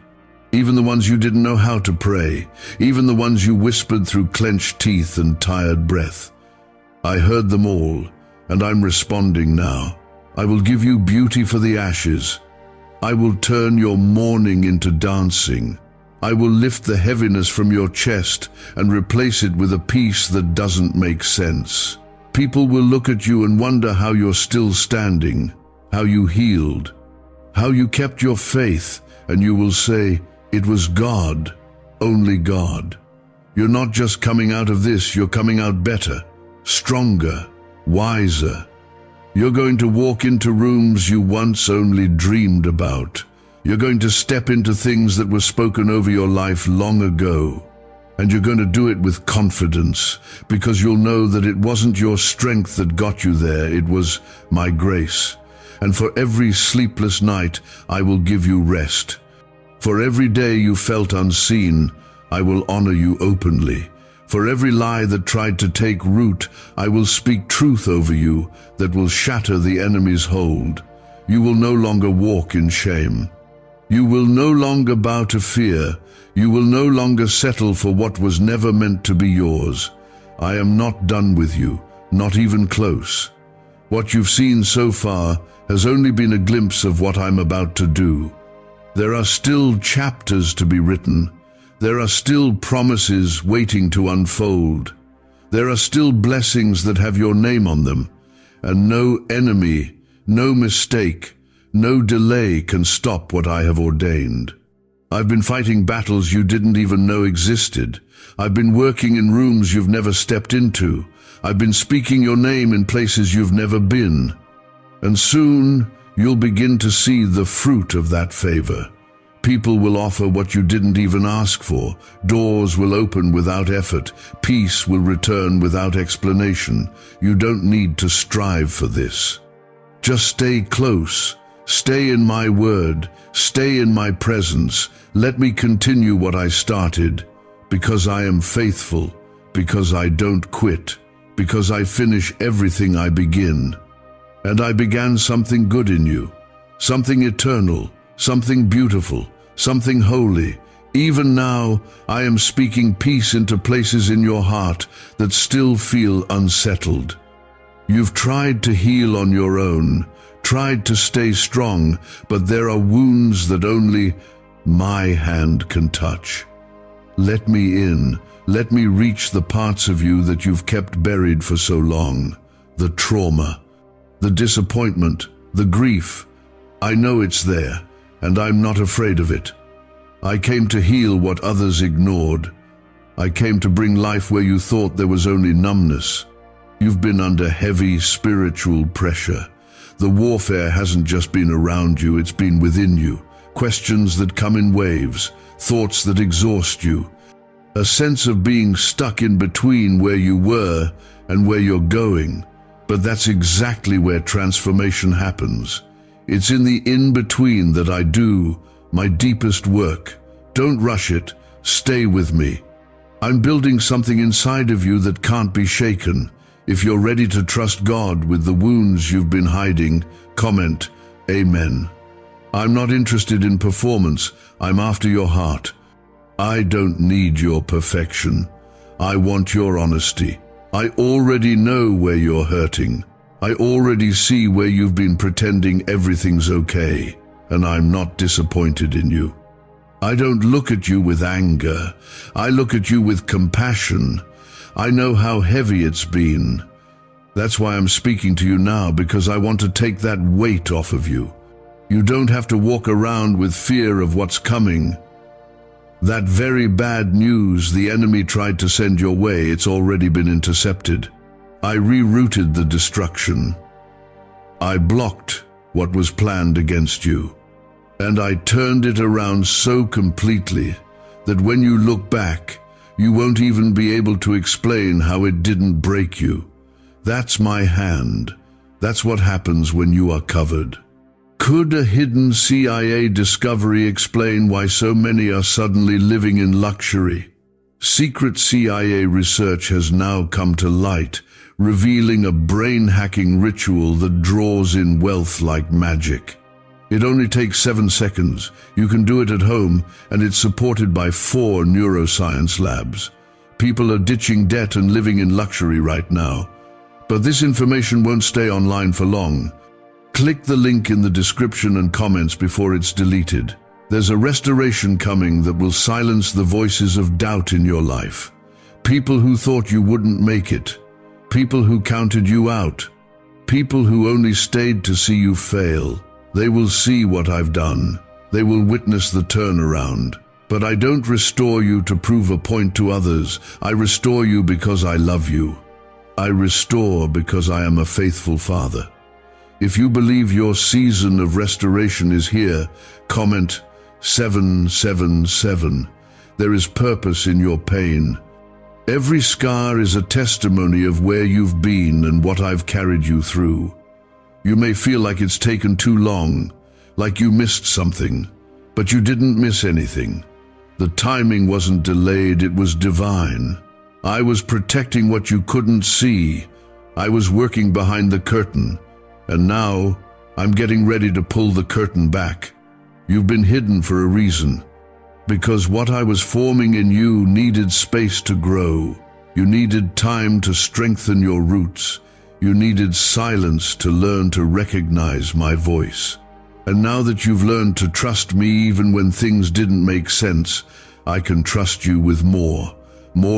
Even the ones you didn't know how to pray, even the ones you whispered through clenched teeth and tired breath. I heard them all, and I'm responding now. I will give you beauty for the ashes. I will turn your mourning into dancing. I will lift the heaviness from your chest and replace it with a peace that doesn't make sense. People will look at you and wonder how you're still standing, how you healed, how you kept your faith, and you will say, it was God, only God. You're not just coming out of this, you're coming out better, stronger, wiser. You're going to walk into rooms you once only dreamed about. You're going to step into things that were spoken over your life long ago. And you're going to do it with confidence, because you'll know that it wasn't your strength that got you there, it was my grace. And for every sleepless night, I will give you rest. For every day you felt unseen, I will honor you openly. For every lie that tried to take root, I will speak truth over you that will shatter the enemy's hold. You will no longer walk in shame. You will no longer bow to fear. You will no longer settle for what was never meant to be yours. I am not done with you, not even close. What you've seen so far has only been a glimpse of what I'm about to do. There are still chapters to be written. There are still promises waiting to unfold. There are still blessings that have your name on them. And no enemy, no mistake, no delay can stop what I have ordained. I've been fighting battles you didn't even know existed. I've been working in rooms you've never stepped into. I've been speaking your name in places you've never been. And soon, you'll begin to see the fruit of that favor. People will offer what you didn't even ask for. Doors will open without effort. Peace will return without explanation. You don't need to strive for this. Just stay close. Stay in my word. Stay in my presence. Let me continue what I started. Because I am faithful. Because I don't quit. Because I finish everything I begin. And I began something good in you, something eternal, something beautiful, something holy. Even now, I am speaking peace into places in your heart that still feel unsettled. You've tried to heal on your own, tried to stay strong, but there are wounds that only my hand can touch. Let me in. Let me reach the parts of you that you've kept buried for so long. The trauma, the disappointment, the grief. I know it's there, and I'm not afraid of it. I came to heal what others ignored. I came to bring life where you thought there was only numbness. You've been under heavy spiritual pressure. The warfare hasn't just been around you, it's been within you. Questions that come in waves, thoughts that exhaust you. A sense of being stuck in between where you were and where you're going. But that's exactly where transformation happens. It's in the in-between that I do my deepest work. Don't rush it. Stay with me. I'm building something inside of you that can't be shaken. If you're ready to trust God with the wounds you've been hiding, comment, Amen. I'm not interested in performance. I'm after your heart. I don't need your perfection. I want your honesty. I already know where you're hurting. I already see where you've been pretending everything's okay, and I'm not disappointed in you. I don't look at you with anger. I look at you with compassion. I know how heavy it's been. That's why I'm speaking to you now, because I want to take that weight off of you. You don't have to walk around with fear of what's coming. That very bad news the enemy tried to send your way, it's already been intercepted. I rerouted the destruction. I blocked what was planned against you. And I turned it around so completely that when you look back, you won't even be able to explain how it didn't break you. That's my hand. That's what happens when you are covered. Could a hidden CIA discovery explain why so many are suddenly living in luxury? Secret CIA research has now come to light, revealing a brain-hacking ritual that draws in wealth like magic. It only takes 7 seconds. You can do it at home, and it's supported by 4 neuroscience labs. People are ditching debt and living in luxury right now. But this information won't stay online for long. Click the link in the description and comments before it's deleted. There's a restoration coming that will silence the voices of doubt in your life. People who thought you wouldn't make it. People who counted you out. People who only stayed to see you fail. They will see what I've done. They will witness the turnaround. But I don't restore you to prove a point to others. I restore you because I love you. I restore because I am a faithful Father. If you believe your season of restoration is here, comment 777. There is purpose in your pain. Every scar is a testimony of where you've been and what I've carried you through. You may feel like it's taken too long, like you missed something, but you didn't miss anything. The timing wasn't delayed, it was divine. I was protecting what you couldn't see. I was working behind the curtain, and now I'm getting ready to pull the curtain back. You've been hidden for a reason, because what I was forming in you needed space to grow. You needed time to strengthen your roots. You needed silence to learn to recognize my voice. And now that you've learned to trust me even when things didn't make sense, I can trust you with more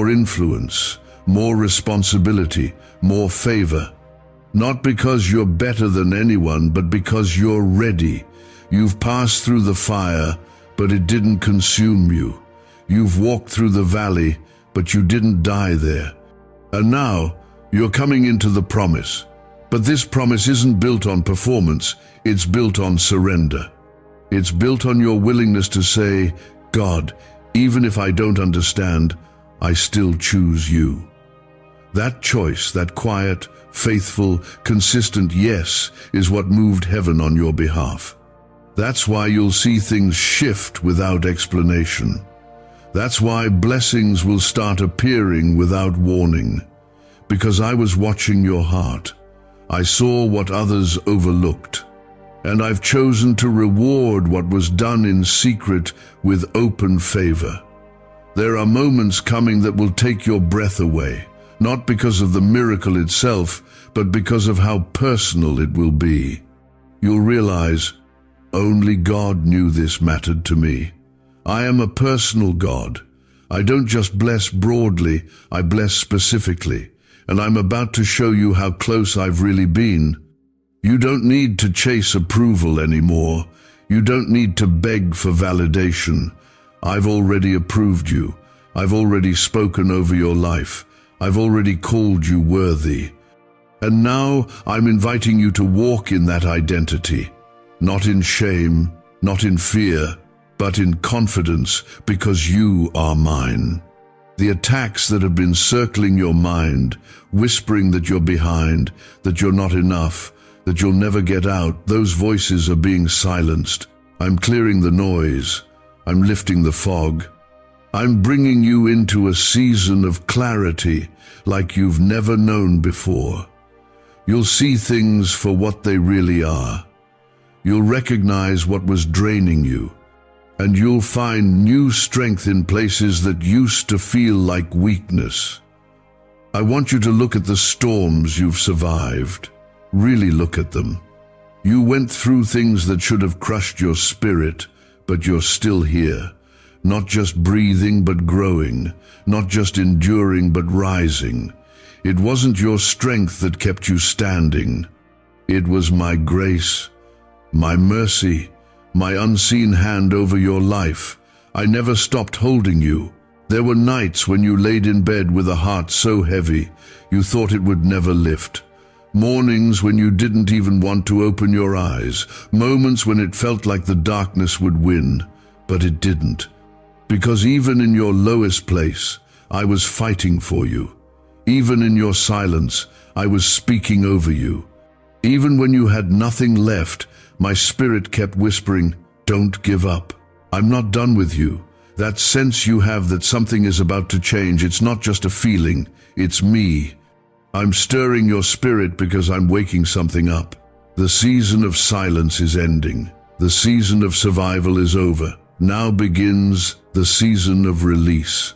influence, more responsibility, more favor. Not because you're better than anyone, but because you're ready. You've passed through the fire, but it didn't consume you. You've walked through the valley, but you didn't die there. And now, you're coming into the promise. But this promise isn't built on performance, it's built on surrender. It's built on your willingness to say, God, even if I don't understand, I still choose you. That choice, that quiet, faithful, consistent yes, is what moved heaven on your behalf. That's why you'll see things shift without explanation. That's why blessings will start appearing without warning. Because I was watching your heart. I saw what others overlooked. And I've chosen to reward what was done in secret with open favor. There are moments coming that will take your breath away, not because of the miracle itself, but because of how personal it will be. You'll realize, only God knew this mattered to me. I am a personal God. I don't just bless broadly, I bless specifically. And I'm about to show you how close I've really been. You don't need to chase approval anymore. You don't need to beg for validation. I've already approved you. I've already spoken over your life. I've already called you worthy. And now I'm inviting you to walk in that identity. Not in shame, not in fear, but in confidence, because you are mine. The attacks that have been circling your mind, whispering that you're behind, that you're not enough, that you'll never get out, those voices are being silenced. I'm clearing the noise. I'm lifting the fog. I'm bringing you into a season of clarity like you've never known before. You'll see things for what they really are. You'll recognize what was draining you. And you'll find new strength in places that used to feel like weakness. I want you to look at the storms you've survived. Really look at them. You went through things that should have crushed your spirit, but you're still here. Not just breathing, but growing. Not just enduring, but rising. It wasn't your strength that kept you standing. It was my grace, my mercy, my unseen hand over your life. I never stopped holding you. There were nights when you laid in bed with a heart so heavy, you thought it would never lift. Mornings when you didn't even want to open your eyes. Moments when it felt like the darkness would win, but it didn't. Because even in your lowest place, I was fighting for you. Even in your silence, I was speaking over you. Even when you had nothing left, my spirit kept whispering, "Don't give up. I'm not done with you." That sense you have that something is about to change, it's not just a feeling, it's me. I'm stirring your spirit because I'm waking something up. The season of silence is ending. The season of survival is over. Now begins the season of release.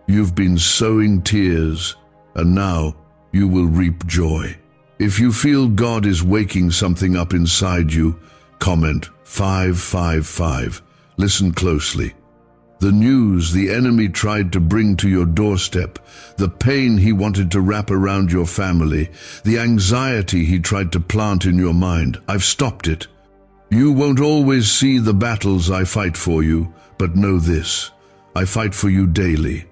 You've been sowing tears, and now you will reap joy. If you feel God is waking something up inside you, comment 555. Listen closely. The news the enemy tried to bring to your doorstep, the pain he wanted to wrap around your family, the anxiety he tried to plant in your mind, I've stopped it. You won't always see the battles I fight for you, but know this: I fight for you daily.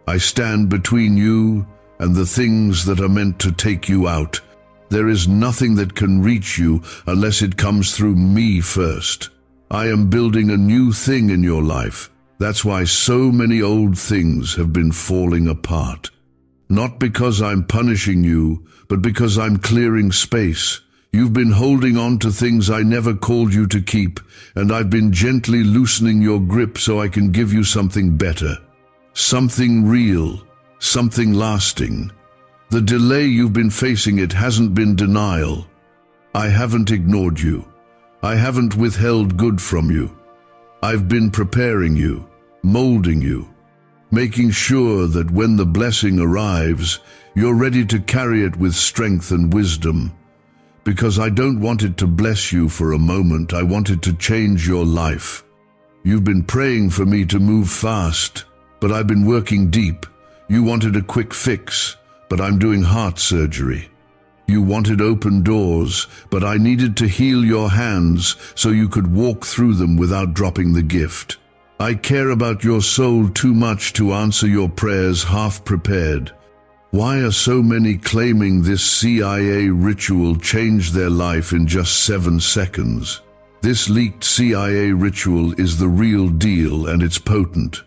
I stand between you and the things that are meant to take you out. There is nothing that can reach you unless it comes through me first. I am building a new thing in your life. That's why so many old things have been falling apart. Not because I'm punishing you, but because I'm clearing space. You've been holding on to things I never called you to keep, and I've been gently loosening your grip so I can give you something better. Something real, something lasting. The delay you've been facing, it hasn't been denial. I haven't ignored you. I haven't withheld good from you. I've been preparing you, molding you, making sure that when the blessing arrives, you're ready to carry it with strength and wisdom. Because I don't want it to bless you for a moment, I want it to change your life. You've been praying for me to move fast, but I've been working deep. You wanted a quick fix, but I'm doing heart surgery. You wanted open doors, but I needed to heal your hands so you could walk through them without dropping the gift. I care about your soul too much to answer your prayers half prepared. Why are so many claiming this CIA ritual changed their life in just 7 seconds? This leaked CIA ritual is the real deal, and it's potent.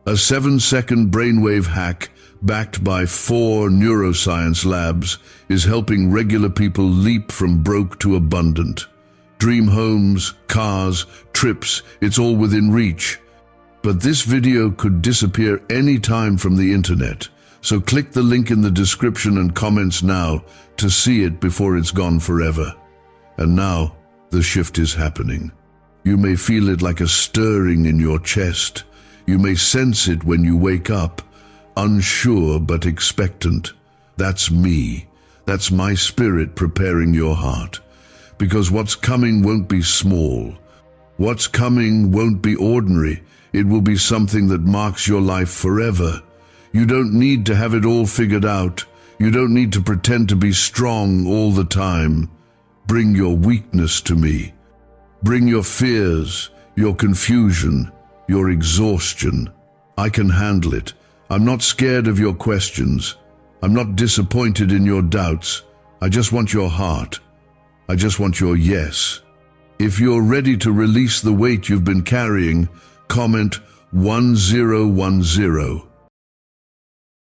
A 7-second brainwave hack backed by 4 neuroscience labs is helping regular people leap from broke to abundant. Dream homes, cars, trips, it's all within reach. But this video could disappear any time from the internet, so click the link in the description and comments now to see it before it's gone forever. And now, the shift is happening. You may feel it like a stirring in your chest. You may sense it when you wake up, unsure but expectant. That's me. That's my spirit preparing your heart. Because what's coming won't be small. What's coming won't be ordinary. It will be something that marks your life forever. You don't need to have it all figured out. You don't need to pretend to be strong all the time. Bring your weakness to me. Bring your fears, your confusion, your exhaustion. I can handle it. I'm not scared of your questions. I'm not disappointed in your doubts. I just want your heart. I just want your yes. If you're ready to release the weight you've been carrying, comment 1010.